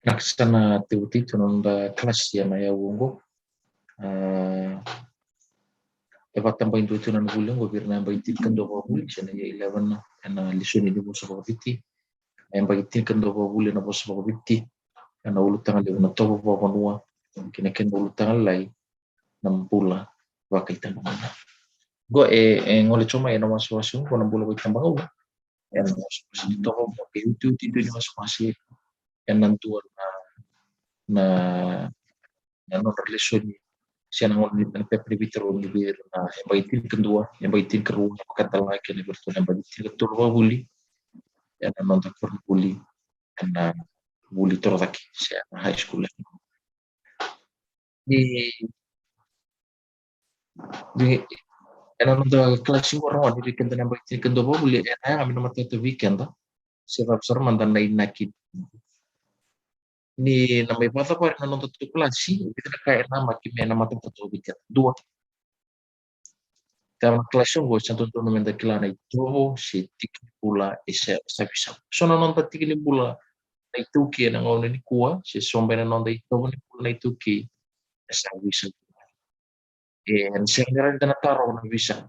Laksana teu-tito nonda kelas ya maya wongo evatamba intuitu nan gulengo birna baitin kendo buli sana ya 11 ana lisuni di bosa bakiti en baitin kendo buli na bosa bakiti ana ulu tangan de na tobo banua kina ken ulu tangan lai nampula wakaitan mana go ngole cuma ya nama suasun ko nampula wakaitan bangu en suasun tobo ke itu tidu ni masih en nantuan na na non relation siya nang nagpe-privitero ni bir na embaitin kedua embaitin keruh kata lagi ni bertu embaitin keturwa buli ya non takfor buli karena buli toraki siya na high school di ana non da kelas orang wani di kenta embaitin kedua buli ana kami nomor satu weekend siya profesor mandan na inaki ni namay bata pa rin nanong tatu klase kita kayak nama kimi nama tatu weekend dua kama klasyon go sa tuntu naman dakilana ito si tiki pula isa sa bisa so nanon tiki ni pula na ituki na ngayon ni kuwa si sombe na non da ito ni pula na ituki sa bisa and siya nga rin na taro na bisa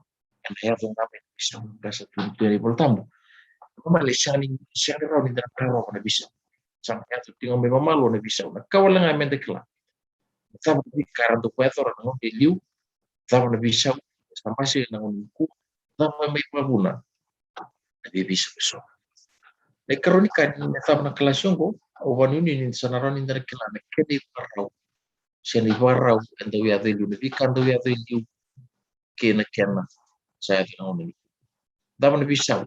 and hayatong namin bisa sa tuntu ni pultambo kumali siya nga rin na taro na bisa sa hayatong tingong may mamalo na bisa na kawalan nga men dakila sabi karanto kweto na ngon diliw sabi na bisa sampai sih nang ku sama may paguna nabibisa so nagkaroon ka ni nasab na kalasyon ko o wanu ni sa naroon ni nakilala kedi paraw siya ni paraw and the way they do the kan the way they do kena kena saya tinong ni dapat nabisa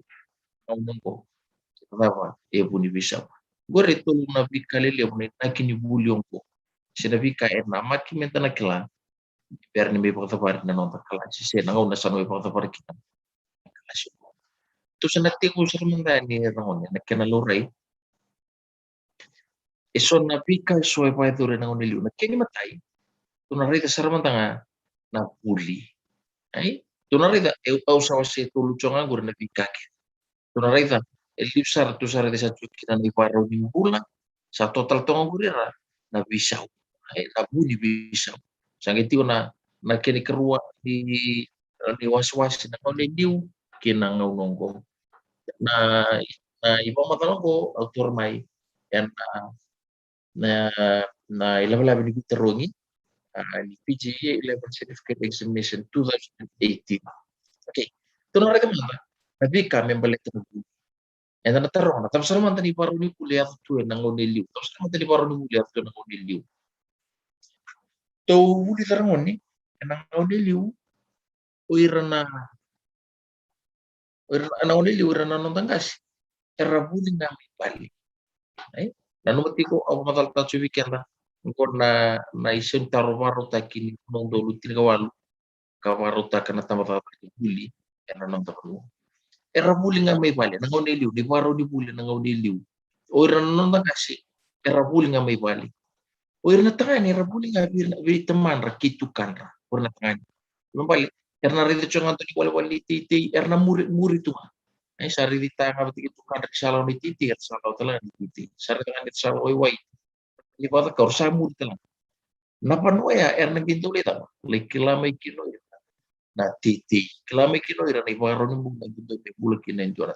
ang ko dapat e buni bisa gore to na bikalele mo na kini bulyon ko siya nabika e na makimenta na kila per ni may pagtapar na nong takala siya na una sa may pagtapar kita kalasyon to sa natingo sa mandani ron na kinaluray iso na pika so e pa ito rin ang uniliw na kini matay to na rita sa ramantanga na puli ay to na rita e upaw sa wasi tulucho nga gura na pika to na rita el lipsar to sa rita sa kita ni paraw ni bula sa total to nga gurira na bisaw ay na buli bisaw sa ngiti ko na kini kerua ni waswas na uniliw kinangaw ko na ibang matanong ko autor may yan na na ilaban ni Terungi ni PGA 11 Certificate Examination 2018. Okay. Ito na rin naman nabi kami balik na and na tarong na tapos naman tani paro ni kuliah tu nang uniliw tapos naman tani paro ni kuliah tu nang uniliw to uli tarong ni nang uniliw uira na nang uniliw uira na nong tangkas terabuli namin balik ay nanumati ko ako matalta sa weekend ko na isang taro-maro ta kini nung dulu tinagawalu kawaro ta kana tamata buli era nang taro era buli nga may bali nang uniliw di maro di buli nang uniliw o era nang kasi era buli nga may bali o era na tangani era buli nga bi teman ra kitukan ra or na tangani bali era na rito nga to wala wali titi era na muri tu Sari di tanga bati itu kan salau ni titi kan salau telan di titi. Sari tangan di salau wai. Ni bata kau samu di telan. Napa no ya erne pintu lita. Leki lama ikino ya. Na titi. Kelama ikino ira ni baro ni bunga pintu ni bulu kina enjora.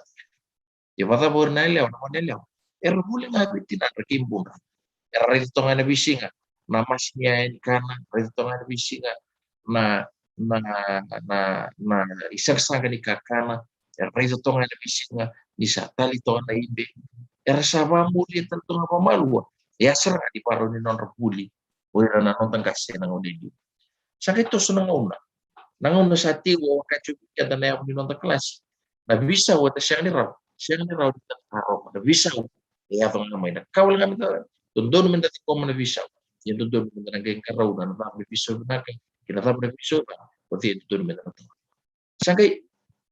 Ya bata bor na leo na leo. Bulu na biti na kimbun. Rito tonga na bisinga. Na masnya ni kana rito tonga na bisinga. Na na isang sanga ni kakana. Rito tonga na bisinga. Ni satali tonga na ibe. Sabah muli tentu apa malu. Ya serah di paro ni non repuli. Wira na non tangkasya nang unedi. Sakit to senang una. Nang una sati wa kacu ya dan ya non kelas. Na bisa wa ta siang ni raw. Siang ni raw di taro. Na bisa. Ya to ngamay na. Kawal ngam ta. Tundon men dati ko man bisa. Ya tundon men na geng karaw na na bisa na kay. Kinata na bisa na. Pati tundon men na. Sakay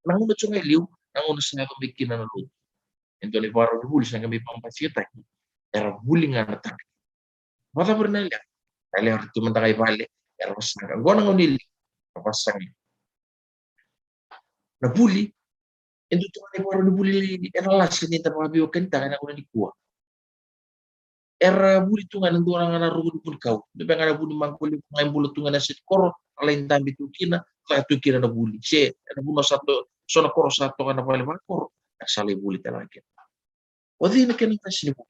nang una chunga liu. Nang una sa ko bikin na lu. Ento le paro ni buli sanga mi pampasita. Era bullying anak. Mata bernilai. Kali harus cuma takai balik. Era pasang. Gua nang unili. Pasang. Na bully. Ento tuh ni baru dibully. Era lah sini terlalu biok kenta kana una di kuah. Era bully tuh ngan orang ngana rugu pun kau. Depe ngana bully mangkuli ngaim bulu tuh ngana sit koro. Alain tambi tuh kina. Satu kina na bully. Ada buno satu. Sona koro satu kana balik makor. Asali bully talaga. Wadi na kena kasih ni.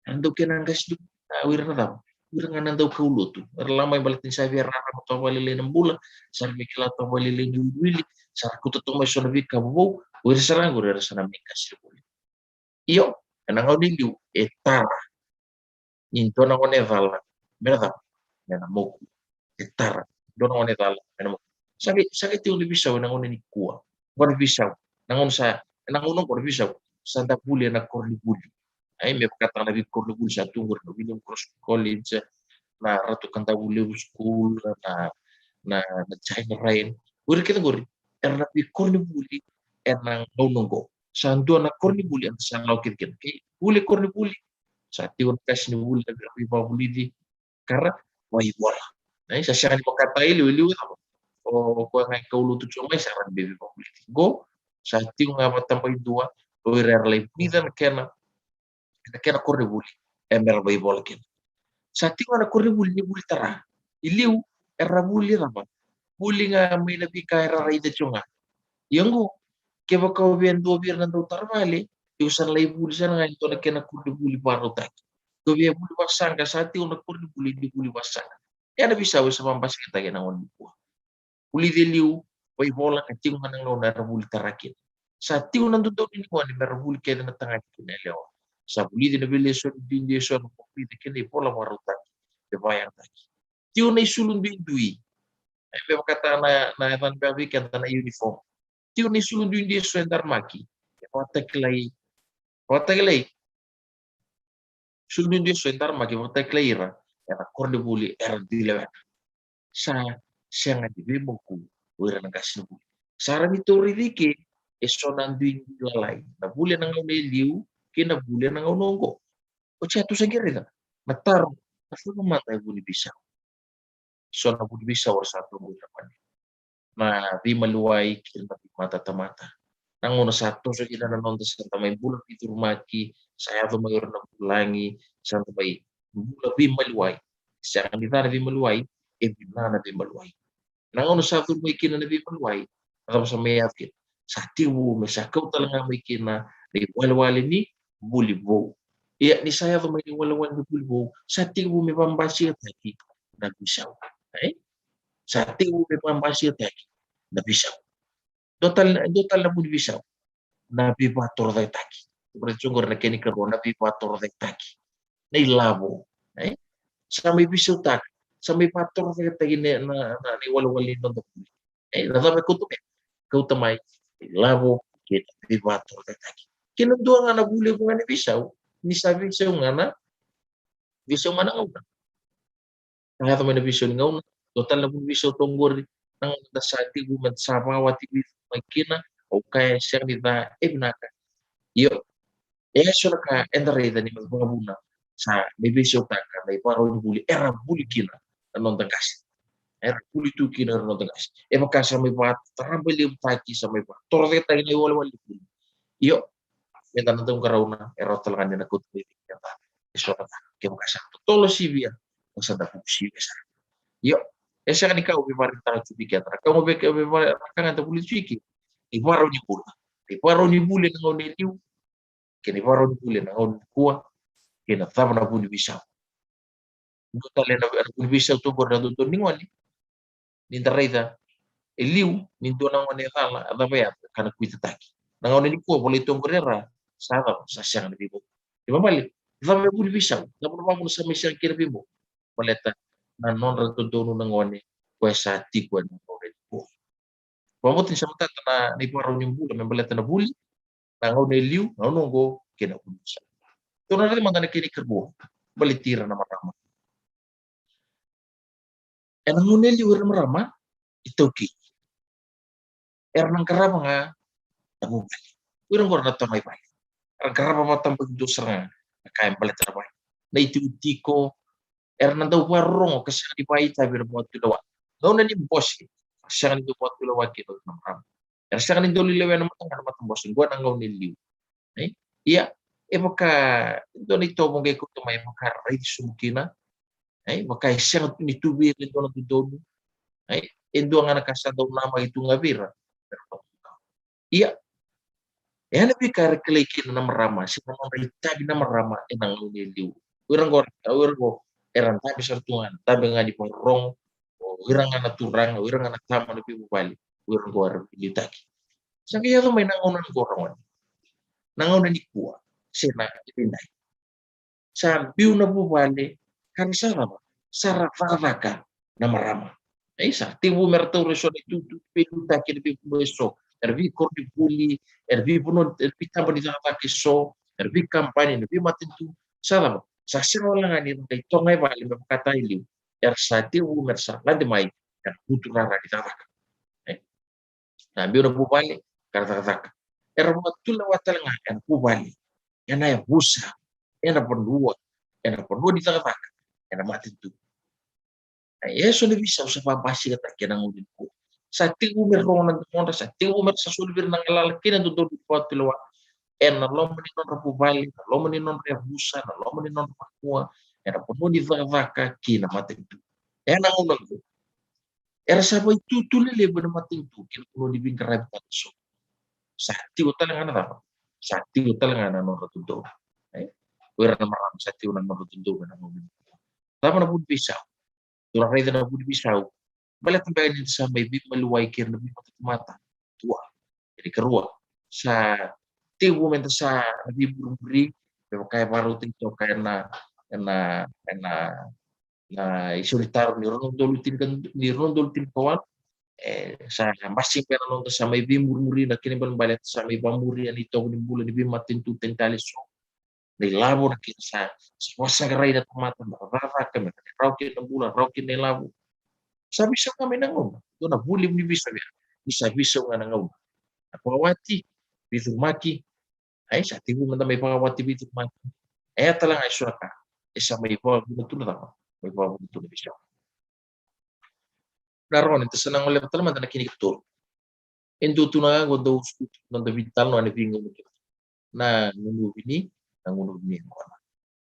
Ando kena kasih ni. Wira na tau. Wira nga nandaw kaulo to. Erlamay balatin sa via rara mo to walili ng bula. Sarbi kila to walili ng wili. Sar ko to may sonabi ka bubo. Wira sarang wira sa namin kasi buli. Iyo, anang niliw etara. Ninto na ko nevala. Merda. Mena mo. Etara. Do na ko nevala. Mena mo. Sakit yung libisaw nang una ni kuwa. Ko libisaw. Nang sa nangunong ko libisaw. Santa buli na korli-buli. Ay may pagkatang nabig korli-buli sa tunggur na William Cross College na ratu kanta William School na China Rain. Guri kita guri. Erna pi korli-buli ernang nununggo. Santo na korli-buli ang sa law kita. Buli korli-buli. Sa tiwan kasi ni buli na buli di karena wai wala. Ay sa siya ni makata iliw ako. O ko nga kaulo to chumay sa ran baby buli. Go sa tiwan nga matampay dua o irerlay nidan kena korre buli emer bay bola ken sa tingo na korre buli ni buli tara iliu erra buli rama buli nga may nabi ka erra raida chunga yango ke baka bien do bir nan do tarvale usan lay buli sana nga ito na kena korre buli paro tak do bien buli wasanga sa tingo na korre buli di buli wasanga yana bisa sa pampas kita kena on po buli diliu bay bola ka tingo nang lo na buli tarakin sa tingo nan do ni ko ni mer buli kena na tanga kinelo sa bulidi na bile so dindi so no kopite kene pola maruta be bayar taki tio na isulun bindui e be kata na evan babi kan na uniform tio na isulun dindi so endar maki e wata klai sulun dindi so endar maki wata klai ra era korde buli era dilewa sa sianga di bemoku ora na kasnu sara mitori dike e sonan dindi lalai na buli nang liu kina buli nang onongo o tu sagirida matar asu mata buli bisa so na buli bisa or satu buli naman na di maluway kina mata tamata nang una satu so kina nanon sa tamay bulan itu rumaki saya to mayor na bulangi sa tamay bula di maluway siya ang ditana di maluway e binana di maluway nang una satu may kina na di maluway tapos sa may akin sa tiwo may sakaw talaga may kina di walwali ni buli bo iya ni saya to may walwal ni buli bo sa tiwo may pambasir taki na bisaw sa tiwo may pambasir taki na bisaw total na buli bisaw na bibator da taki berjunggur na kini karo na bibator da taki na ilabo sa may bisaw tak sa may pator da taki na ni walwal ni no na sabi ko to kautamay ilabo kita bibator da taki kinundua nga na buli ko nga ni bisaw ni sabi bisaw nga na bisaw nga na nga kaya to may na bisaw nga total na buli bisaw tunggor nang dasati gumat sa mawati magkina o kaya siya nita ibnaka yo eso na ka endareda ni magbungabuna sa bibisyo ta ka may paro ni buli era buli kina anon tagas era buli tu kina anon tagas e makasa may pat tarambali yung taki sa may pat torre ta ni wala wala buli Iyo minta nantung karauna erotol kan na kut ya ta isora ke makasa tolo sibia masa da pusi besa yo esa kan ikaw bi mari tara cubi kaya tara kamu be ke be kan anta puli ciki ibaro ni bula ibaro ni bule na ngone liu ke ni baro ni bule na ngone kuwa ke na tama na buli bisa ndo tale na buli bisa to borda do ni ngoni ni taraida eliu ni do na ngone hala ada ba ya kana kuita taki na ngone ni kuwa boleh tongorera sada sa siang ni bibo di balik va buli bisa na por ba sa misiang kira bibo maleta na non retuntunu na ngone kwesa tikwa na ngone ko pamotin sa mata na ni paro ni bula me baleta na buli na ngone liu na nongo kena kunsa to na rin mangana kini kerbo balitira na marama e na ngone liu na marama itoki nang karama nga na bubali wirang gor na to may bai ang karama matang pagdusra nga kaya baleta na bai na itutiko nang daw warong kasi di bai tabi na mo tilawa no na ni boss siya ni do mo tilawa kito na marama siya ni do lilewe na matang boss gua nang ngone liu iya maka ito nito mo gay ko tumay maka rai sumkina maka isang nitubir nito na tudodo endo nga nakasadaw nama itu nga bira iya na bika reklekin na marama si na rai tabi na marama enang uniliu wirang go eran tabi sartungan tabi nga di porong wirang nga naturang wirang nga natama na bibubali wirang go arang pilitaki sa kaya may nangunan ko rawan nangunan ni kuwa sina ipinay sa biu na bubali kan sara varaka na marama isa tibu mertau resone tutu peluta ke de bueso ervi kordi puli ervi puno ervi tamba di tata keso ervi kampanye ervi matentu sala sa sira ngani ngai tongai bali me kata ili sa tibu mersa lande mai kan kuturara di tata na biu na bubali kata ermo tula watal ngakan bubali yana ya busa yana pendua di tata yana matentu Yesu ne bisa sa babasi ka takya ng ulin ko. Sa tiumer ro ng tonda sa tiumer sa sulbir ng lalaki na do pot pilwa en na lomo ni non rapubali na lomo ni non rebusa na lomo ni non pakua era pono di vaka kina matentu en ang ulang ko era sa boy tutuli lebo na matentu kin pono di bingkara so sa tiu talangan na sa tiu talangan na non ratundo wera na maram sa tiu na non ratundo na non tama na pud bisa Tulang reda na budi bisau. Balat ang bayan sa may big maluway kir na big mata. Tua. Jadi kerua. Sa tibu menta sa nabiburi pero kaya baru tito kaya na isolitar ni rondolutin kawan sa masing pera nonto sa may bimuri na kinibal balat sa may bamuri anito ni bulan ni bimatin tuteng tali so labo na kinsa sa garay na tumata marara kami raukin ng bulan raukin ng labo sabi sa kami ng do na bulim ni bisa nga ng pawati bitumaki ay sa tibu man may pawati bitumaki ay talang ay suraka isa may pawa buto na may pawa buto na bisa naron ito sa nang ulit talaman na kinikito endo na go do ng vital no ani bingo na nunu ini nangunod ni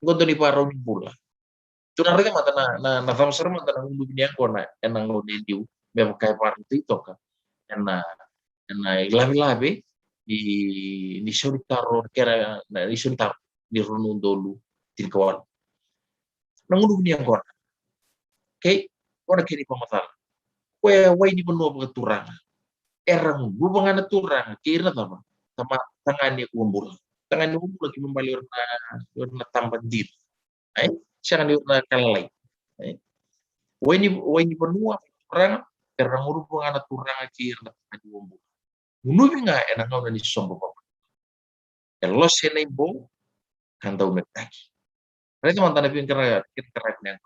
gondo ni paro ni bula tunarega mata na famsar mata na ngundu ni ko na enang no ni diu be kai paro tito ka na labi ni solitaro kera na ni solitaro ni ronundolu tin kawan nangundu ni ko kay ora kini pamatal wai ni beno turang erang bubanga na turang kira tama tangani umbul tangani umbul lagi membali na tambah dir ay siya na kalalay ay wai ni benua orang karena hubungan turang kir na tangani umbul nunubi nga enang na ni sombo pa los na imbo kandaw metaki Rito man tanapin kira niya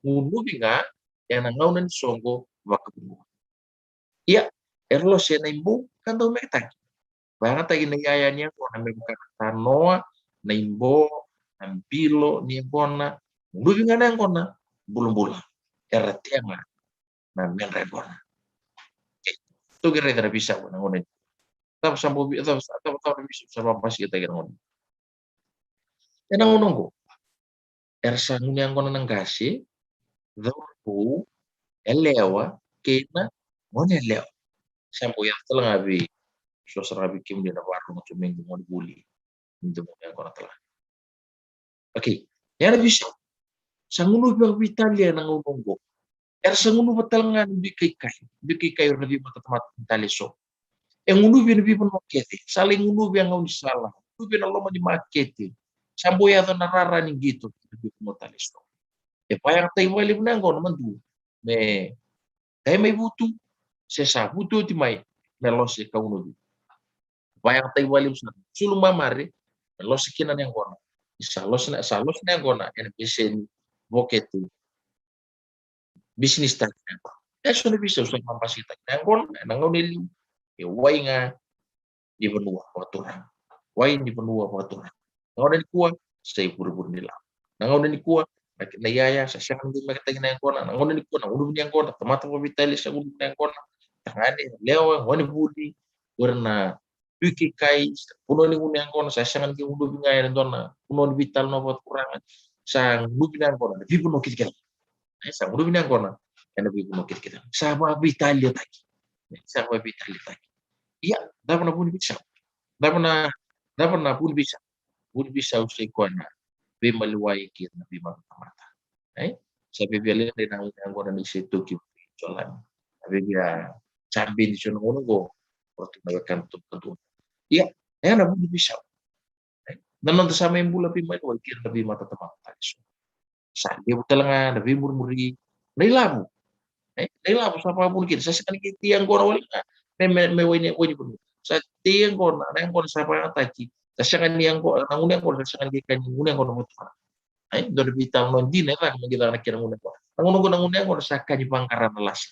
nunubi nga enang na ni sombo wakabu iya los na imbo kandaw metaki Bangat lagi nagaya niya ko na may tanoa na imbo ng pilo ni bona lubi nga nang kona bulong-bulong tema na men rebona to gere bisa ko nang Tapos sampo tapos biso sa papasita gano'n. E nangunonggo, ersanguni angkona nanggashi, dhopo, elewa, kena, ngone elewa. Sampo yaftala ngabi, sosrabi kim di navarro mo tumingo mo buli. Hindi mo angkona tala. Okay, yana biso. Sangunu biang Italia nangunonggo. Ersangunu batalngan bikay rabi matatamat taliso. Engunu bin bibon makete, saling ngunu biang ngau salah. Ngunu bin Allah di makete. Sambo ya to narara ni gitu, bibon mo taliso. E payang tay wali nanggo naman du. Me tay may butu, sesa butu ti may melos e kauno du. Payang tay wali usan. Sulung mamare, melos kina yang gona. Salos na gona en bisen bokete bisnis tak. Eso na bisa usang mampasita. Nanggon, nangonili. E way nga di benua paturan. Way di benua paturan. Nangon ni kuwa sa ibur-bur nila. Nangon ni kuwa nayaya sa siyang di makatagin na yung kona. Nangon ni kuwa nangulo niya kona. Tamata pa bitali sa ulo niya kona. Tangani lewa wani budi warna wiki kai puno ni ulo niya kona sa siyang di ulo niya yan dona puno ni vital no paturangan sa ulo niya kona. Vipo no kitkita. Sa ulo niya kona. Ano vipo no kitkita. Sa mga vitalyo taki. Sa mga vitalyo taki. Iya, dapat na pun bisa. Dapat na pun bisa. Pun bisa usai kuana. Be maluwai kit na be mata. Sabi biya din ang kuana ni situ ki jalan. Sabi biya sambil di sono ngono go. Waktu nagakan tu. Iya, na pun bisa. Nanon sa may bula pi maluwai kit na be mata tamata. Sabi betul nga na be murmuri. Nailamu. Nailamu sa pun kit. Sa sekali tiang kuana wala me wini pun. Sa tiang kuana nang kuana sa pa taki. Sa syakan yang ko nangunang ko sa syakan di kan ngunang ko mo. Ay do bitang non di na magila na kira ngunang ko. Nangunang ko sa kan pangkaran las.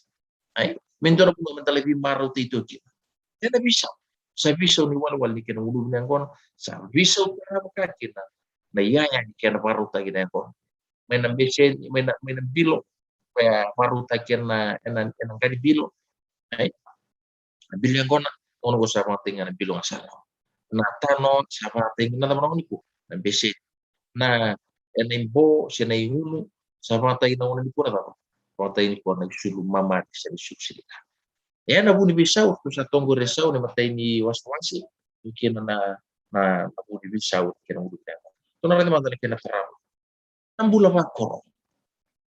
Ay mendoro ko man talabi maro tito ki. Yan bisa. Sa bisa ni wal ni kina ulu nang ko sa bisa para makakita. Na yaya ni kina paru ta gina ko. May nambisen may nambilo kaya paru ta kina enan kadi bilo. Ay bilang ko na ono ko sa mga tingan bilo nga sa na tano sa mga tingan na naman ko na besi na enembo siya na ihulu sa mga tayo na unang ko na ba mga tayo ni ko nagsulong mamati sa nisusilika yan na buni bisaw kung sa tonggo resaw na matay ni waswasi yung kina na buni bisaw kina ulit na ito na rin naman talaga kinakarami ang bula bakor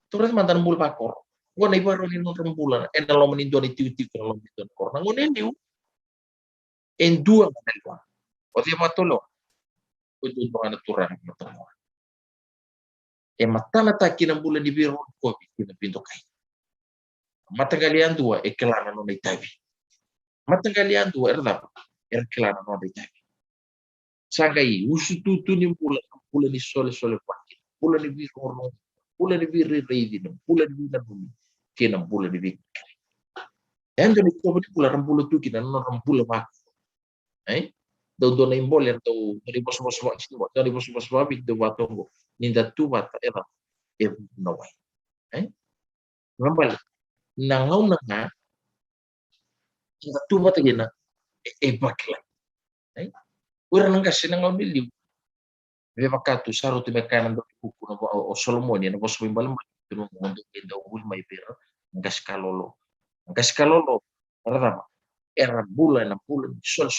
ito rin naman ang bula bakor kung na ibaro ni nung bulan na loman nindo ni tiw-tiw ka loman nindo kor nangunin niyo en dua dalawa. O di matulog. Kundi mga natural na matulog. E matana kinang bulan di biro ko pinapinto kay. Matangalian dua e kelana no may tabi. Matangalian dua kelana no may tabi. Sangay usututu ni bulan ni sole paki. Bulan ni biro no. Bulan ni biro reidi no. Bulan ni biro no. Kinang bulan ni biro. Yan ganit ko bulan bulan tu kinang no bulan mak. Daw na imboler daw dari bos babik do batongo ninda tuba ta era e nawai ngambal nangaw na nga ninda tuba ta gina bakla ura nang kasi nangaw niliw be makatu saru ti mekanan do kuku no o solomoni no bos bimbal ma no mondo kenda ul mai pero ngas kalolo era bulan sol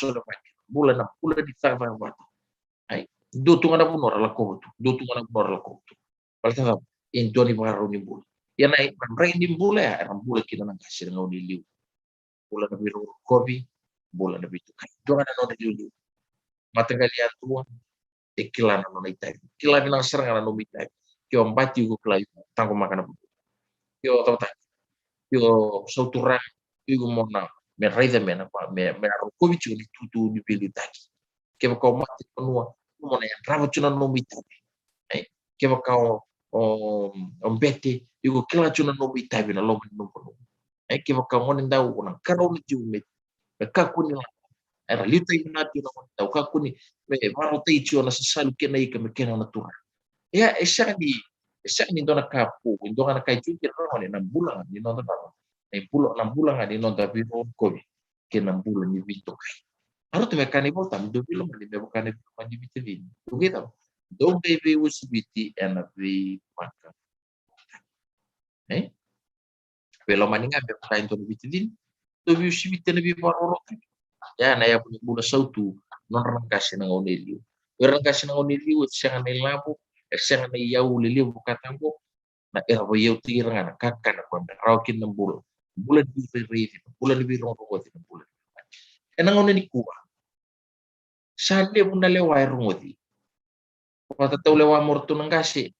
bulan di tava watu ay dutungan na punor la ko dutungan na punor la ko palta in doni maro ni bul yan ay mamray ni bula ya ram bula kina nang kasir ngaw ni liw bula na biru kobi bula na bitu kay do na no ni liw matagal ya tuwa e kilana no naitai kilana nang serang no mitai kyo mbati ko klay tango makana kyo tawta kyo sautura kyo mo na me raida me na me kobi chu ni tutu ni bilitaki kaya kau mati penua mo na yan rabat chunan no mitabi ay kaya kau bete yugo kila chunan no mitabi na lo no no ay kaya kau mo nda ko na karo ni jumit ka kuni era lita ina ti no tau ka kuni me maro te chu na sasalu kena ika me kena na tura ya esa ni dona kapu dona kai chu kira no ni na bulan ni no ta ni pulo na bulan ni no ta bi ko kena bulan ni vito Harus mekani botam do bilo mali be bokane mandi bitivin. Begitu. Dong baby usibiti and be maka. Eh? Velo maninga be kain to bitivin. Do bi usibiti na bi paroro. Ya na ya punya bula sautu non rangkasi na ngonelio. Rangkasi na ngonelio siang na labu, siang na yau lilio bukatambo na era bo yau tiranga na kakka na kwamba raukin ng bulan. Bulan di very bulan di rongo ko tin bulan. Enang ngone ni kuwa. Sale bunda lewa rungoti. Pata tau lewa morto nang kasi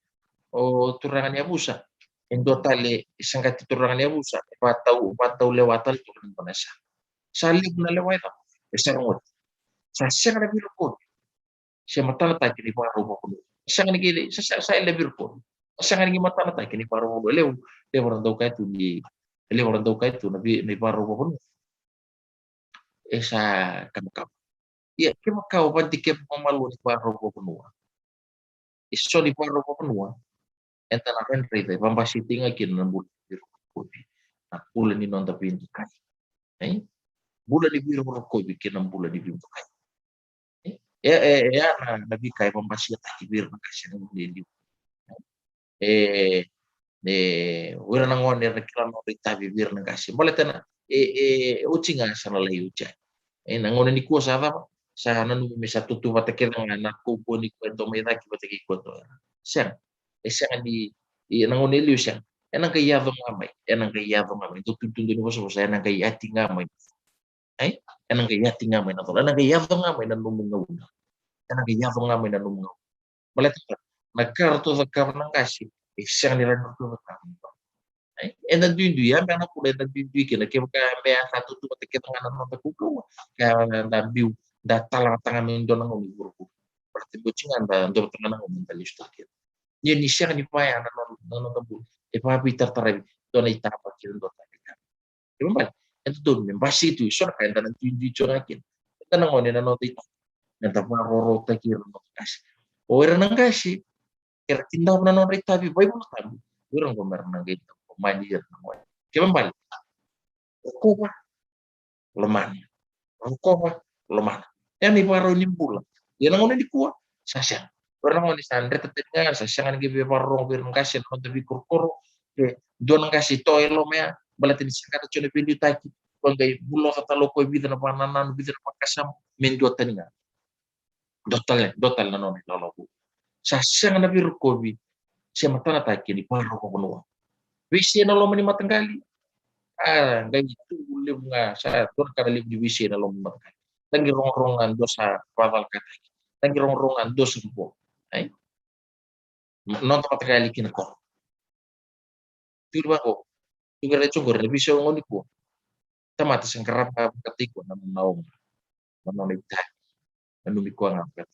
o turangan ya busa. Endo tale isangkati turangan ya busa. Patau lewa tal turan panasa. Sale bunda lewa ita. Esang sa siang na bilukon. Siya matata kini paro mo kuno. Siya nga nagili, sa level ko. Siya nga naging matata kini paro mo. Lew orang daw kahit ni, lew orang daw kahit na paro mo kuno. Sa kamakaw. Iya, kamakaw pa di kaya mamalo ni paro mo kuno. Iso ni paro mo kuno. Enta na rin rito, pambasiti nga ng bulan ko. Na bulan ni non tapi hindi kaya. Bulan ni biro ko ng bulan ni biro kaya. Nabi kaya pambasita kibir na kasi ng bulan wira na ngone rekla no rita bibir na kasi boletena ucinga sana lai uca na ngone ni ko sa sa nanu mi satu tu batake na ko ni ko to mai daki batake ko to sen sen na ngone liu sen enang ka yado ngamai to tu ni ko so enang ka yati ngamai ai enang ka yati ngamai na to enang ka yado ngamai na numu ngau enang ka yado ngamai na numu ngau boletena na kartu sa karnang kasi sen ni ran to nagdudui yan meron ako rin nagdudui kina kaya may satu tu kita nga naman takukawa kaya nabiu datala tanga mendo nang umiburo ko berarti bucingan da ndo tanga nang umentalista kit ni siya ni pa yan nanon tabu e pa bitar tarabi do na itapa kit ndo tabi di ba ito doon yung basi itu so kaya nang dudui chorakin ito nang oni nanon ito nagtapa roro takir no kasi o era nang kasi kira tindaw na non ritabi boy mo tabi urang ko meron nang ganito mandir kembali Rukoma lemah Rukoma lemah yan ibaro ni bula yan ang una di kuha sasya pero mo ni sandre tatinga sasya nga gibi barong birong kasi no tabi kurkuro ke don kasi to elo mea balatin saka ta chone pili taki kongay bulo ka talo ko bidana pananan bidana pakasam men do taninga dotal na non lolo ku sasya nga nabi rukobi siya matana taki ni paro ko kuno wisi na lo mani matanggali ganito ulim nga sa tur kada divisi na lombang lagi rong-rongan do sa paval kata lagi rong-rongan do sumpo ay non to kali kinako turba ko tugare chungor na bisyo ngoni ko tamata sang karap katiko na naong manong nagta anumi ko nga kat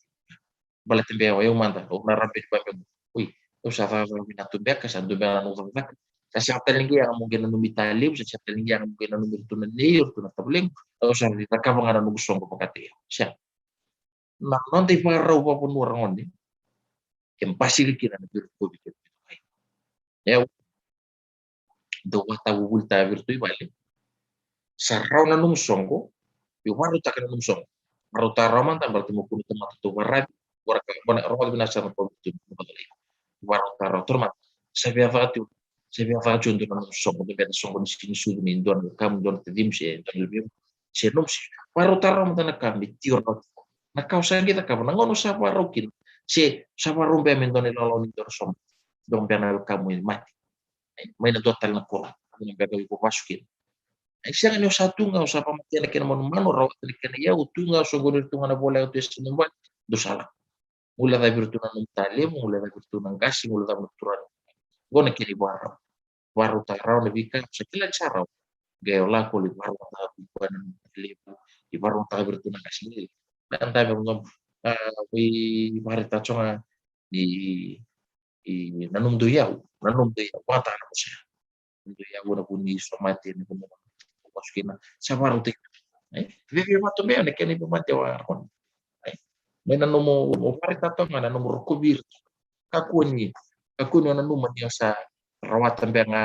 balat be wa yung manta o narapit pa me uy sa fa minatu be ka sa do be ano sa siya talingi ang mungkin na numitalib sa siya talingi ang mungkin na numirto na niyo to na tabling o sa di ka mga nanugusong ko pakati siya na non ti paraw pa pun orang oni yang pasil kina na virtu bikin ya do wata wulta virtu ibalik sa raw na nungsong ko yung waru ta kana nungsong waru ta raman ta berarti mo kuno tomat to warad warka bana ro binasa na ko waru ta raw turmat sabia fatu untuk nang songo de ben songo ni sini sudu ni don kam don tedim se don lebih se nom se waru ta raw mata na kam di tior na kausa kita kam na ngono sa waru kin se sa waru be men don lolo ni dor som don ben kamu mati may na total na ko ang gagawin ko pasukin siya nga sa tunga sa pamatian na kinamano raw na ya utunga so gunit tunga na bola ito sa numbat do sala mula da virtu ng talim mula da virtu ng kasi mula da virturan gona kini baru ta raw na bika sa kilan sa raw gayo la ko li baru ta buwan ng libo di baru ta virtu ng kasi dan tayo ngom marita chonga di nanum duyaw wata na ko siya duyaw na kuni somati ni kumo masukin na sa baru tik vivi mato bene che ne pumate warkon may nanumo pare tato nga nanumo rukubir kakuni nanumo niya sa rawatan ba nga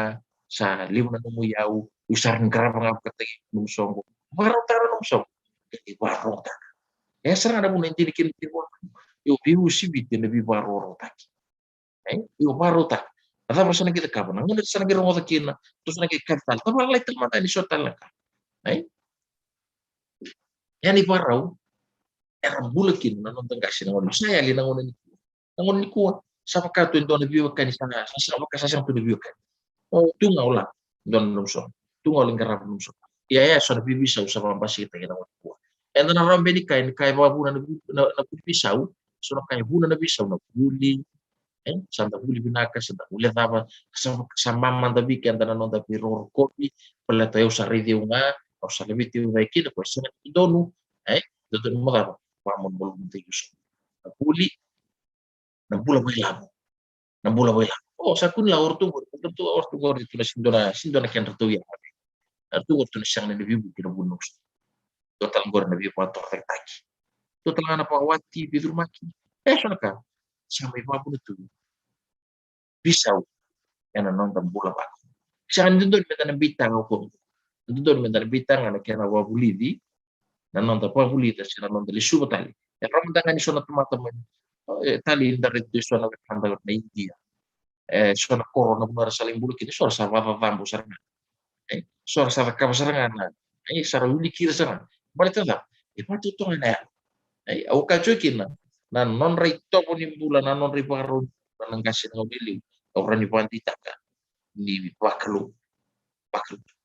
sa liw nanumo yaw usaran karap nga katay numsong baru tara numsong ibarota serang ada muna intini kin yo biu sibiti na bibarota yo barota ata sana kita kapan ngun sana kira ngota kina terus sana kita katal tapi lai teman ni sotal ka ai yani barau era bulakin na nonton kasi na ngon saya li nangon ni kuwa sama ka tu don biu kan sana sama ka sasa tu biu kan oh tunga ulah don num so tunga ling garap num so ya so bibi sa usama basi kita kira kuwa and na rambe ni kai babu na pisau so na kai buna na bisau na buli santa buli binaka santa ule tava sama manda biki andana nonda piror kopi peleta eu saridi unga o saliviti unga ikina ko sina donu dodo mga pa mon bolo muntius na buli na bula boy oh sakun la ortu gor itu na sindona ken rtu ya rtu gor tu na sang na bibu kina bunus total gor na bibu pator taki total ana pa wati bidur maki sana ka sampai babu itu pisau yana nonton bola ba siya nandun meta na bitang ako nandun meta na bitang ana kaya na wabulidi na nonton wabulida siya na nonton lisu tali ya ram dangan ni sona tumata mo tali dari itu sona kanda na India sona corona bunara saling bulu kini sora sa vava vambo saranga sora sa kama saranga na sara uli kira saranga balita na patu to na au ka chokin na non rito po ni bula na non riparo na nangkasin ng bili orang ni pandita ka ni bakalo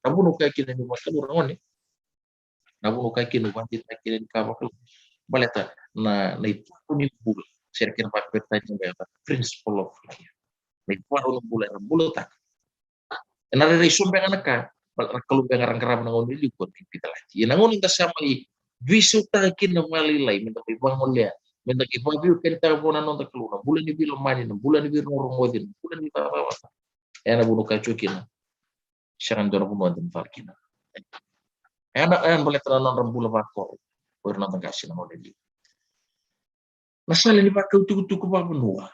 nabuno kay kina ni bakalo ron nabuno kay kina pandita kina ni kabakalo baleta na ito ni bula sir kina pakita ni ba principle of life na ito bula na bulota na reason ba nga ka kalau ba nga karab na ngonili ko kita lagi yan ang uning kasama visu ta kina malilay minta ibang mulya minta ibang view kan ta po na non takluna bulan ni bilo mani bulan ni bilo rumodin bulan ni tawa na buno kay chukina siya kan doon buno din farkina ayan boleh terlalu rembula bakor pernah tagasin ng modeli nasali ni bakal tuku pa penua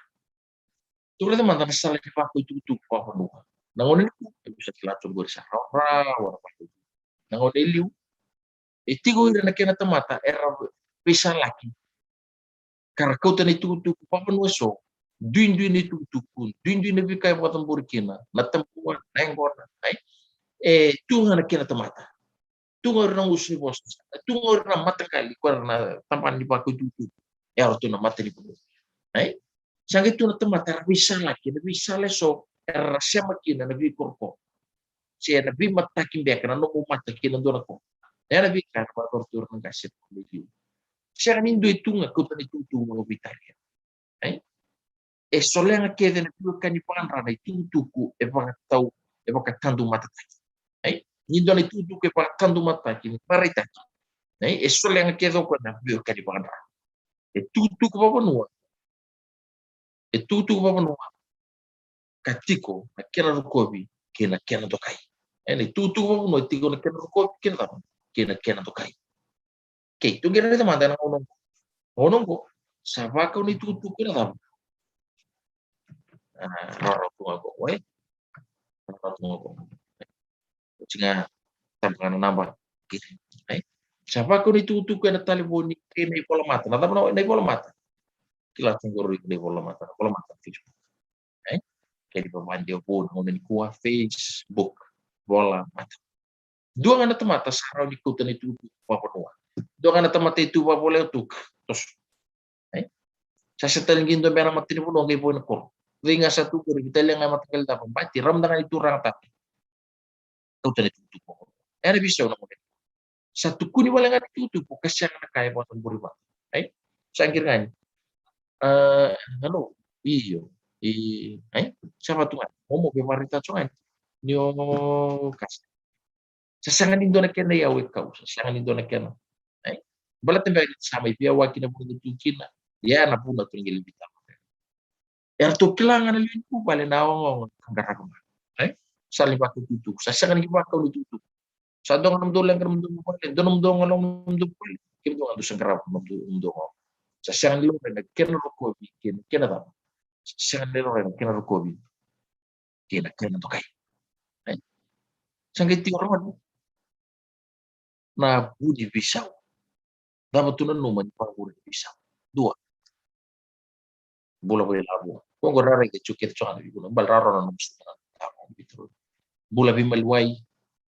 tulad naman nasali ni bakal tuku pa penua nangonin ko bisa telatun gue sa ra wala pa nangoneli itigo ira na kena tamata era bisa lagi karena kau tani tuku pa penua so duin ni tuku duin ni bikay buatan burkina na tempuan nengona tunga na kena tamata tungor na usi bos tungor na mata kali kor na tampan di paku tutu ya orto na mata di puno sangi tu na tamata bisa lagi na bisa leso era siya makina na bi korko siya na bi mata kimbe kana no mata kina do na ko ya na bi kan pa tortur ng kasit ko di siya kanin do itunga ko tani tutu mo bitalia so lenga kede na bi kan ni panra na tutuku e baka tau e baka tandu mata nindo ni tutu ke pa kandu mata kini parita e sole nga kedo ko na bio ka di banda tutu ko pa banua katiko na kena rukobi kena tokai ni tutu ko no tiko na kena rukobi kena tokai ke tu kena na manda na onong ko sa baka ni tutu ko na tam raro ko singa tamkan namba gitu siapa ko nitutu ko na taliboni kay may pola mata na tama na pola mata kila tunggu ni pola mata Facebook kay di pamandi po ng kuha Facebook bola mata dua nga natamata sa araw ni kuta ni tutu papanua dua nga natamata itu pa boleh tuk tos sa talingin do mera matini po kay po na ko ringa sa tukur kita lang nga matagal da pambati ramdangan itu rang tapi kau tadi tutu po era bisa na mo satu kuni wala nga tutupo kasi ang nakaya mo itong buriba. Saan kirangani? Ano, iyo, siapa tuh kan? Momo ke marita cuman, nyo kas. Sasangan indo na kena yawe kau, sasangan indo na kena. Balat na sama ipiawa kina mo tutukina, ya na puna tunggil bita. Erto kailangan na lin po, bali na ako ang karagama. Saling bakit tutuk, sasangan iba kau tutuk. Sa dong nam dolang kam dong ko donom dong along dong ko kim dong ando sa garap nam dong sa siyang lo na ken ro ko bi ken da siyang lo na ken ro ko bi ken to kai sang ti ro na budi bisau dapat tunan numa ni pangkuri bisa. Dua, bula boleh labu. Kung rara ke cuket cuan di bula bal rara na nung sunan tamo bitro. Bula bimalwai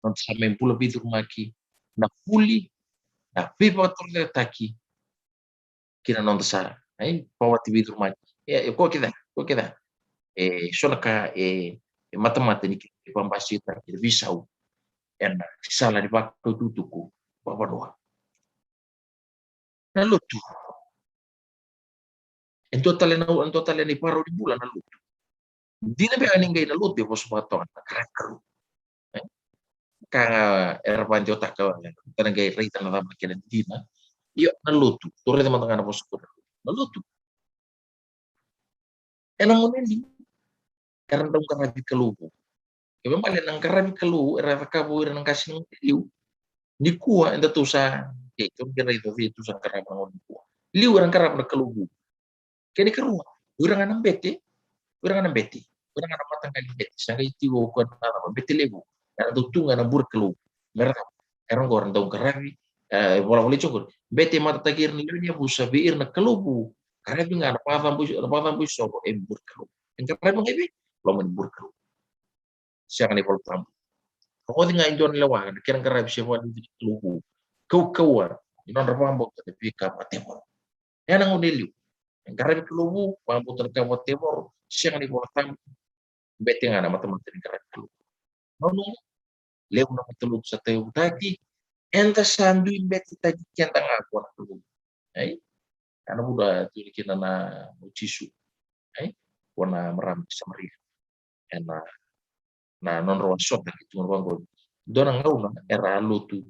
non sa bula bitur maki na puli na pipa torle taki kina non sa ai pawati bitur maki. Ko kita. Sona ka mata-mata ni pambasita ki visau ena sala di waktu tutuku baba doa. Na lutu. En total ni paro di bulan na lutu. Di na be aning gay na lutu po sumato na karakaru. Ka era banjo taka tanang gay rita na tama kina dina. Iyo na lutu. Tore naman nga na po suko na lutu. Enang mo nili. Karang daw karabi kalubo. Kaya mali nang karabi kalubo era rakabu era nang kasinong liu. Ni kuwa enda tu sa ito kira ito itu sa karabang ni kuwa. Liu orang karab na kalubo. Kaya ni karuwa. Urang anang bete. Urang anang bete. Urang anang matang kali bete. Sangka itiwo ko na bete lego. Era tutunga na bur kalubo. Mereka erong orang daw karabi. Wala wala chokor. Bete mata tagir ni liu busa biir na kalubo. Karabi nga napatang bu sobo bur kalubo. Ang karabi nga ibi. Lo man bur kalubo. Siya ka ni Voltam. Ako din nga injon lawa. Kirang karabi siya wala di kalubo. Kau-kauan. Inon rapambok sa pika patemo. Yan ang unilyo. Ang karabi kalubo. Pambok sa kapatemo. Siya ka ni Voltam. Bete nga na mata-mata ni karabi kalubo. Nono. Lew na matulog sa tayo tagi. Enta sandu imbeti tagi kenta nga ako na kalubo. Ay. Ano mo da tulikin na uchisu. Ay. Wana marami sa maril. And na non rawan shot na kitungan wango. Doon ang ngaw na era lutu.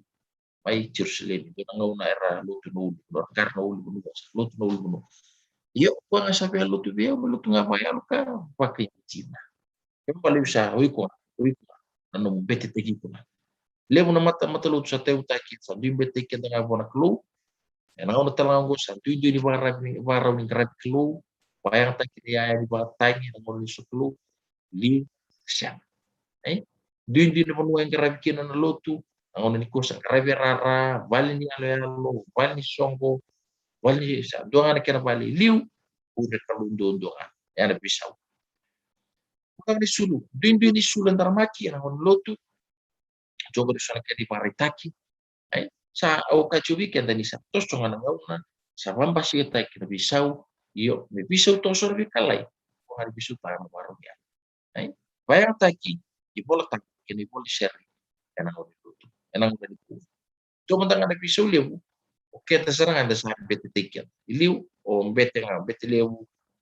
May Jerusalem. Doon ang ngaw na era lutu na ulo. Doon ang karna ulo. Lutu na ulo. Iyo, kung nga sabi ang lutu biya, maluto nga ba yan ka? Pakai China. Kaya pala sa huy ko. Anong beti tegi ko na. Lewo na mataluto sa teo takit sa duy beti kita nga po na klo. Yan ang una talagang ko sa duy ni baraw ni grab klo. Bayang takit niya di ba tangi ng mga sa klo. Li siya. Ay, duy na po yung grab kina na luto. Ang una ni ko sa grab rara, bali ni alo, bali ni songko, bali ni sa doon nga na kinabali. Liw, udah kalundon doon. Yan na bisaw. Kung ni sulu, duy ni sulu ang maki ang luto. Jogo di sana di paritaki. Ay, sa okachu weekend ni sa tos nga nang una sa pambasi tay kina bisaw. Iyo, may bisaw to sorbi kalay. Kung ano bisaw tayo mamarong yan. Ay, bayang taki, ibola taki, kini ibola sherry. Yan ang luto. Yan ang ganito. So, manda nga nagbisaw liw. Okay, tasarang anda sa bete tiket. Iliw, o bete nga, bete liw.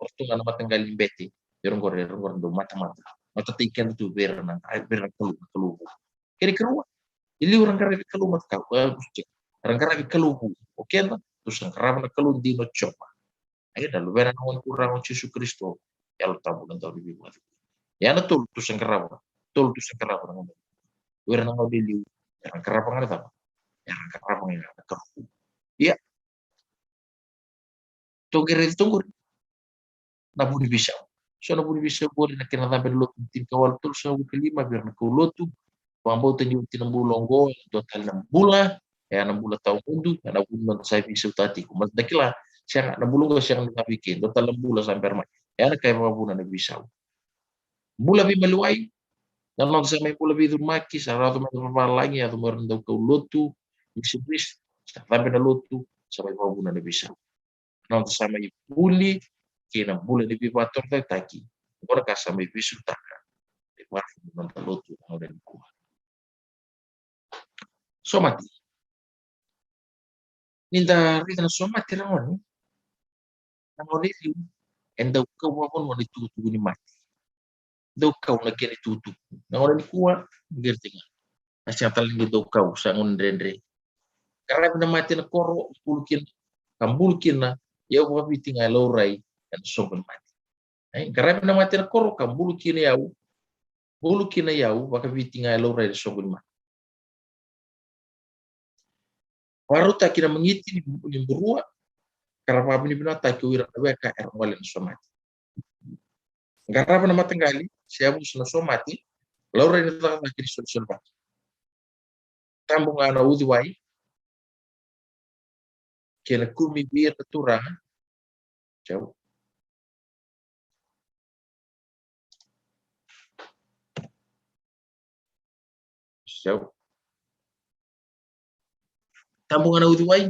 Orto nga na matanggal yung bete. Pero ngor do mata-mata. Matatikan tu ber ng kalubo. Kini keruwa. Ili orang karabi kalumat ka. Gusto. Orang karabi kalubo. Okay na? Terus ang karabi na kalubo di no chopa. Ayun na, luberan ng kurang ng Jesu Kristo. Yalo tabo ng tao bibi mo. Yan na tul, terus ang karabi. Tul, terus ang karabi ng luberan ng diliw. Ang karabi nga na tabo. Ang karabi nga na kalubo. Iya. Tunggu nabuni bisa. So nabuni bisa boleh na kinatabi luto tin kawal tul sa kelima biar na kuluto. Pambaw tanyo tinambulonggo total ng bula. Kaya ng bula taong mundo. Kaya nabunod sa ibisaw tati. Kung mas dakila, siya nabulong ko siya ng nabikin. Total ng bula sa perma. Kaya kaya mga buna nagbisaw. Bula bi maluway. Nanon sa may bula bi dumaki. Sa rato may lagi. Ato meron daw ka luto. Isibis. Sa tabi na luto. Sa may mga buna nagbisaw. Nanon sa may buli. Kaya ng bula ni bibator tayo taki. Kung ka sa may bisaw taka. Diba? Nanon luto. Ano na kuha. Somati. Ninda rita na somati ramon. Namorili. And daw ka wapon mo nitutugo ni mati. Daw ka lagyan itutugo. Nawala ni kuha. Gerti nga. Asya talang daw ka sa ngundrendre. Karami na mati na koro. Pulkin. Kambulkin na. Yaw papiti nga lauray. Yan sobrang mati. Ay, karami na mati na koro. Kambulkin na yaw. Bulukin na yaw. Baka piti nga lauray. Sobrang mati. Baru tak kina mengiti ni berua. Karena apa ni binatang kewira na ka erong wala na somati. Garapa na matanggali, siya mo na somati, laura ni taka na kirisul ba. Tambo nga na udiway, kena kumi bir turang jauh jauh tambungan au diwai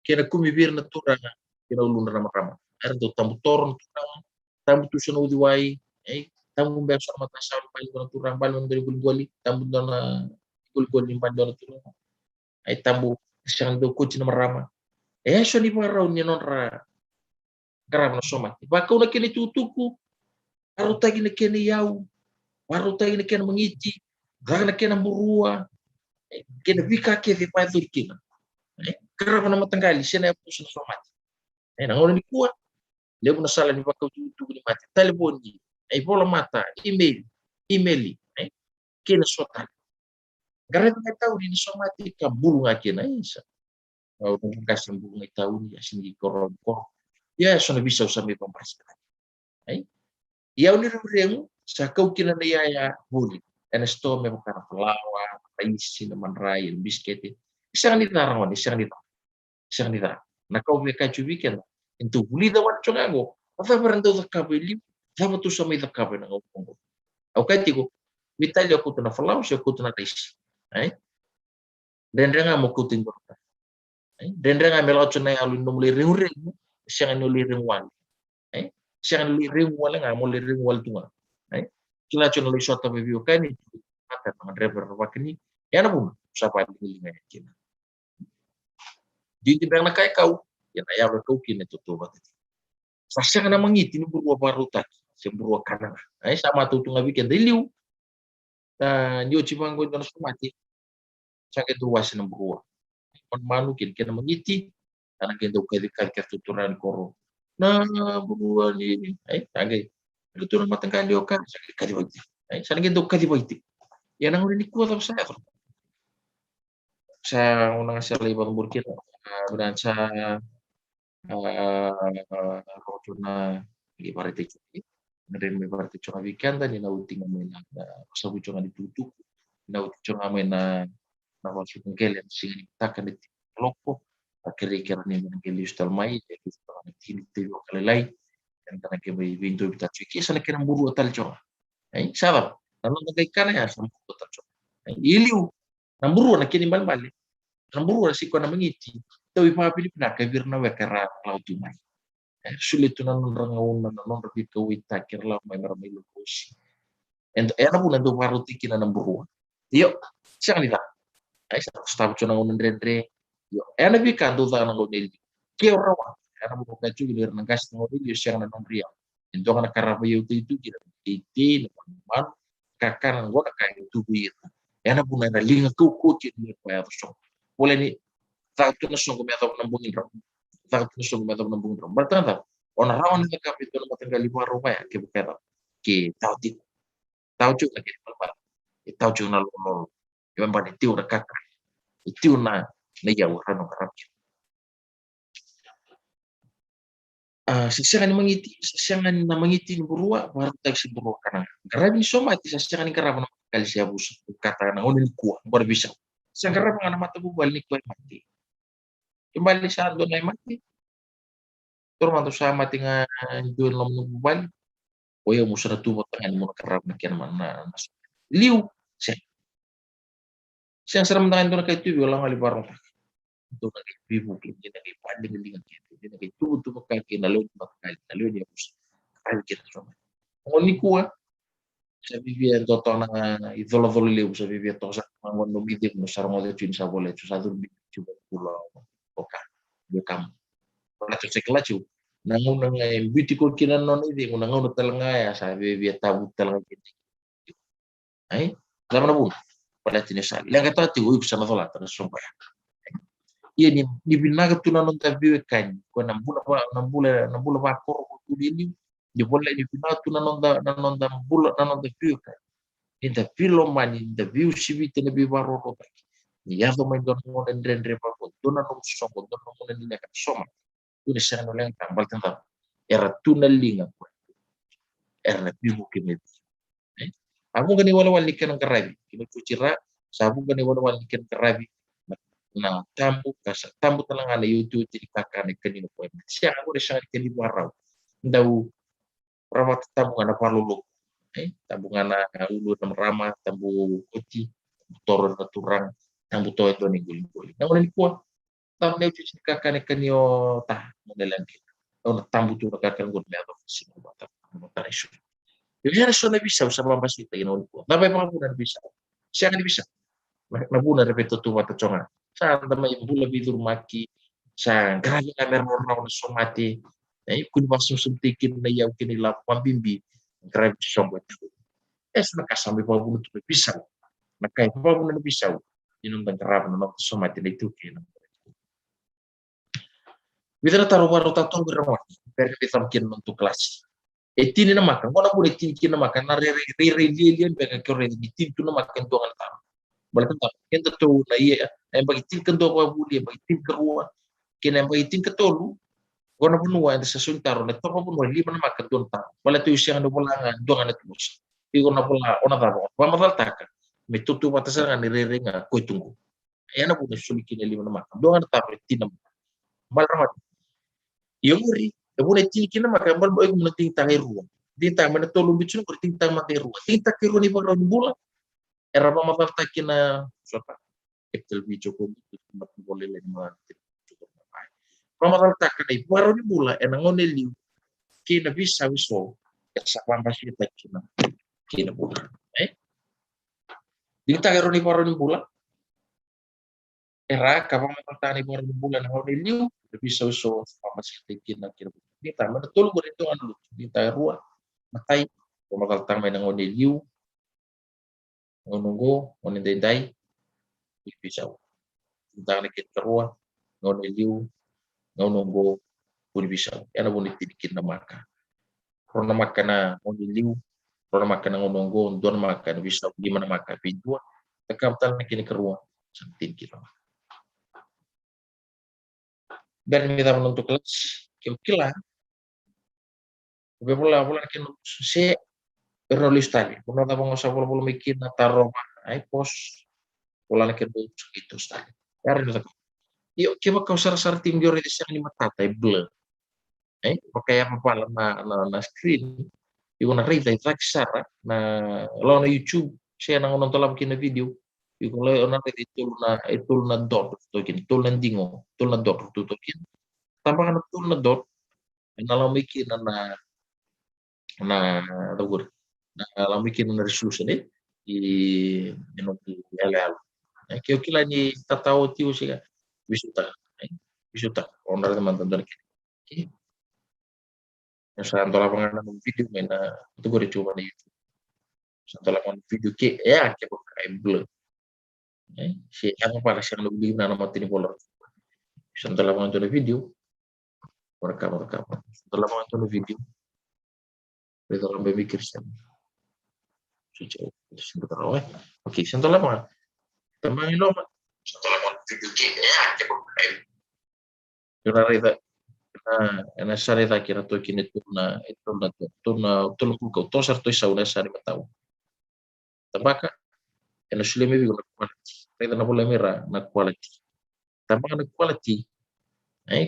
kena kumi bir turang kena ulun rama ada do tambu toron turang tambu tusan au diwai tambu be sama tasal paling turang balon dari gol-goli tambu dona gol-goli pandora turang tambu siang do kuci nama rama so ni parau ni non ra karam na somat baka una kene tutuku aru tagi na kene yau aru tagi na kene mangiti na kene burua kene vika ke vi pa turkina karam na matanggali sene pusa na somat na ngona ni kuat lebo na sala ni baka tutuku ni mati telefoni bola mata email kene sota garan na tau ni somati ka bulu ngakena isa au kasih bulu ngai tau ni asini koron ya sona bisa usame pampraskan ya uni remu sa kau kina na ya buli ena sto me bukan flawa paisi na manrai bisketi isang ni tarawan isang ni tara na kau me kacu weekend itu buli da wan chongago ata berando da kabeli sama tu sama da kabeli na ngopong au katigo mitali aku tuna flawa si aku tuna tais dan renga mo kuting borta dan renga me lo chona alu no mule remu isang no le remu wan siang li ring wala nga mo li ring wal tunga kila chono li shota be biyo kani mata na driver wakini yana bun sapa ni nga kina di bang na kai kau yana ya ba kau kina to batati sa siang na mangiti ni burwa baruta se burwa kana sama tu tunga weekend liu ndio chimango ndo sumati sake tu wasi na burwa on manu kin kena mangiti ana kendo kadi kar tuturan koro na burwa ni agay luto ng matangkali o ka kadi wagti sana gendo kadi wagti yan ang ulinik ko sa unang sa ibang burkit beran sa rojo na ibarate chuki rin may barate chuka weekend ni na uting may na sa bujo nga ditutuk na uting chuka may na masuk ngelen sing takan di loko kira-kira ni ngeli ustal mai tini tiyo kalalay yang tanah ke may window bita chuki sana kira buru tal chuka sabab nanon nagay kana ya sa buru tal chuka iliu namburu na kini bali namburu si ko na mangiti tawi pa Pilipina ka virna we kara laut mai sulit tu nanon rangaun nanon rabi ka wita kira la mai maramay lukosi and era po nando paro tiki na namburu yo siya kanila sa stop cho nang unendre yo era bi ka do da nang unel ke rawa era mo ka chu gilir nang gas nang unel siya na nang ria endo kana karaba yo itu kira iti man kakar ngora ka itu bi era po na linga ko kiri pa so boleh ni tak tu naso ko meto nang bungin ro tak tu naso ko meto nang bungin ro bertanda on rawan na kapitulo matanggal lima rupa ya ke bukera ke tau chu na ke pa tau chu na lo yung ba tiu na kaka tiu na ya urano karap sisiangan na mangiti ni burua baru tak si burua kana garabi soma ti sisiangan ni karap na kali siya bus kata na unin kuwa baru bisa siang karap nga na mata bubal ni kuwa mati kembali sa doon ay mati turman to sa mati nga doon lam no bubal o yung musa na tumot nga mo na karap na kiyan man na liu siang saram na doon kay tuyo lang alibarong untuk vivo que tiene que panding dengan que tiene que tudo bakal kinalun ya bus kali kita sama ngoni kuwa sa vivia toto na idolo dolo leu sa vivia to sa mangon no bidi no sarong de chin sa bole sa dur bi chuba pulo oka do kam wala to se kala chu nangun nga beauty ko kinan non idi ngun nangun talanga ya sa vivia tabu talanga kiti ai lama na bu pada tinesa lang kata ti uy sa na tola ta sompa iya ni binaga tu nanon tabiu kan ko nambula ba koro tu dili di bolle ni binaga tu nanon da bula nanon da biu kan inda pilo mani inda biu sibi tene bi baro ro ta ni ya do mai don mo den den pa ko do nanon so ko do mo den le ka soma tu ni sana len kan bal tan era tu na linga ko era biu ke me aku gani wala wal ni kan karabi kini kucira sabu gani wala wal ni kan karabi Nah, tambu talangana yutu ti kakane kanino po. Siya ako rin siya kini waraw. Daw rawat tabungan na palulok. Tabungan na ulu ng rama, tambu kuti, toro na turang, tambu to ito ni guli-guli. Na ulit ko, tamu na yutu ti kakane kanyo manalang kita. Tambu to na kakane guli na ito. Sino ba ito? Yung na bisaw sa pamasita, inulit ko. Nabay mga muna na bisaw. Siya nga ni bisaw. Nabuna repeto tu mata conga. Sa may bula bidur maki sa grabe na meron raw na sumati. Kung masum tikin na yaw kinila pambimbi. Grabe siya buat. Sa nakasambi pa bulu tu bisaw. Nakai pa bulu na bisaw. Inong grabe na sumati na itu kin. Bidara taruh baru tatong berawat. Per bitam kin untuk kelas. Tini na makan. Wala boleh tini kin na makan. Na re lian bega kore di tin tu na makan tuangan tahu. Balik tak kita tu na iya yang bagi tim kendo pa buli bagi tim kerua kina bagi tim ketolu gona bunua yang sesuntaro na topa bunua lima na makan don ta bala tu siang do bolangan dongan na tubus igo na bola ona ta ba madal taka me tutu batasan ni rerenga ko tunggu yana bu suli kina lima na makan dongan ta tinam bal ramat yuri bune tin kina makan bal boy mun tin ta heru tin ta mana tolu bicu ko tin ta ma heru tin ta keru ni ba bola era ba madal takina sota Excel video ko mat boleh lima pamaral takana iparo ni bula enangon liu kina bisa wiso sa pambasi kina bula dita garo ni paro ni bula era kapang matani paro ni bula enangon liu bisa wiso pambasi kina bula dita betul ko itu anu dita rua matai pamaral tang enangon liu ngonongo onindai bisa tentang nakit karua ngono liu ngono pun bisa yana buni tidikin na maka rona maka na ngono liu rona maka na ngono don maka na bisa di mana maka pintua tekam tal nakini karua santin kilo dan kita menuntut kelas kila beberapa bulan kin se penulis tadi puno ta bang usah bulu mikir na taro ai pos bulan kin itu tadi yar yuk kiba kau sar tim jori di sang lima tata blur pakai apa pala na screen yung na rita sara na lo na YouTube siya nang nonton lang kina video yung lo na itu na dot to kin tul na dingo tul na dot to kin tambah na tul na dot na lang bikin na tagur na lang bikin na resolution di di LL kyo kila ni tatao tiu siya visuta onar teman-teman sa lapangan ng video may na ito ko rin chupa na YouTube sa lapangan video ke ke pakai blur si yang para siyang lubli na naman tinipolar sa lapangan ito na video merekam sa lapangan ito na video ito lang bimikir siya okay sa lapangan tamang iloma sa lapangan video ke pakai yung narita na sarita kira to kinit na to sarto isauna sari matao tabaka ena suleme bi na quality rita na pula mira na quality tabaka na quality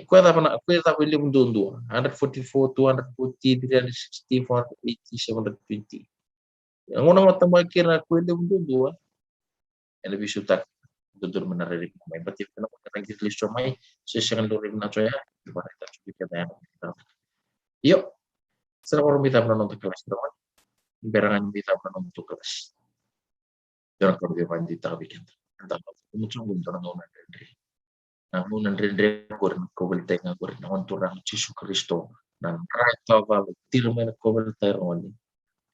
kweda pa lim dundu 144 240 360 480 720 ang unang matama kira kweda dundu ena bisutak tutur menarrik may batik na ko nang listo may session luring na choya di ba ita chubi kada yo sa ko rumita na nonton kelas naman berangan bita na nonton kelas jangan ko di pandi ta bikin anta muncung buntu na ngona dendre na ngona dendre ko belte nga ko na onturang Yesus Kristo na rata va tirmen ko belte oni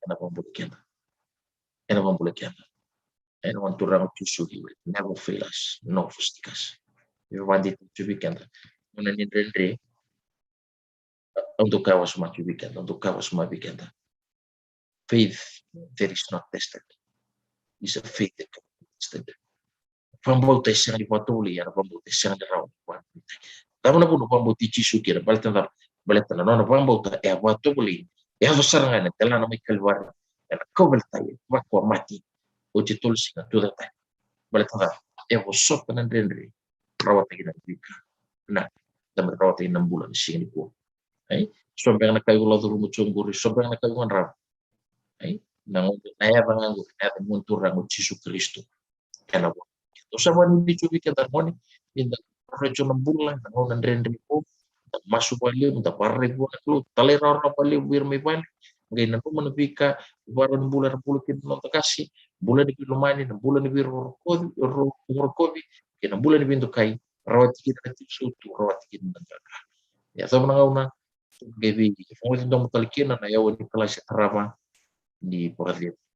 na pambulikan and want to run to sugi never fail us no fustikas pandi to bikin ngona ni dendre untuk kawas semua bikin untuk kawas semua bikin faith that is not tested is a faith that can be tested. Pambautes yang dipatuli ya pambautes yang diraw. Tama na po pambuti chisu kira balitan no pambauta e patuli e sarangan tela na may kalwar na kobel tayo makwa mati o titul singa to that time balitan e sop na dendre rawat lagi na bika. Nah, dapat rawat lagi 6 bulan sing ni po. Ay, sobrang nakayo la dulu mo chungguri, sobrang nakayo ram. Ay, naya bangango, naya muntura mo Jesu Kristo. Kaya po. Ito sa mga hindi chubi ka tarmoni, minda rejo ng bulan, ng nandre po, masuk bali, minda parre buwan lo, talera ra bali, wir may bali. Ngayon na po manabika, waran bulan kin no takasi, bulan ni lumani, ng bulan ni wir rokobi, kaya ng bulan ni binto kay, rawat kita na sutu, rawat kita na gaga. Ya, sa mga una, gabi, kung ito dong matalikin na yawan ni pala siya karama, di po kasi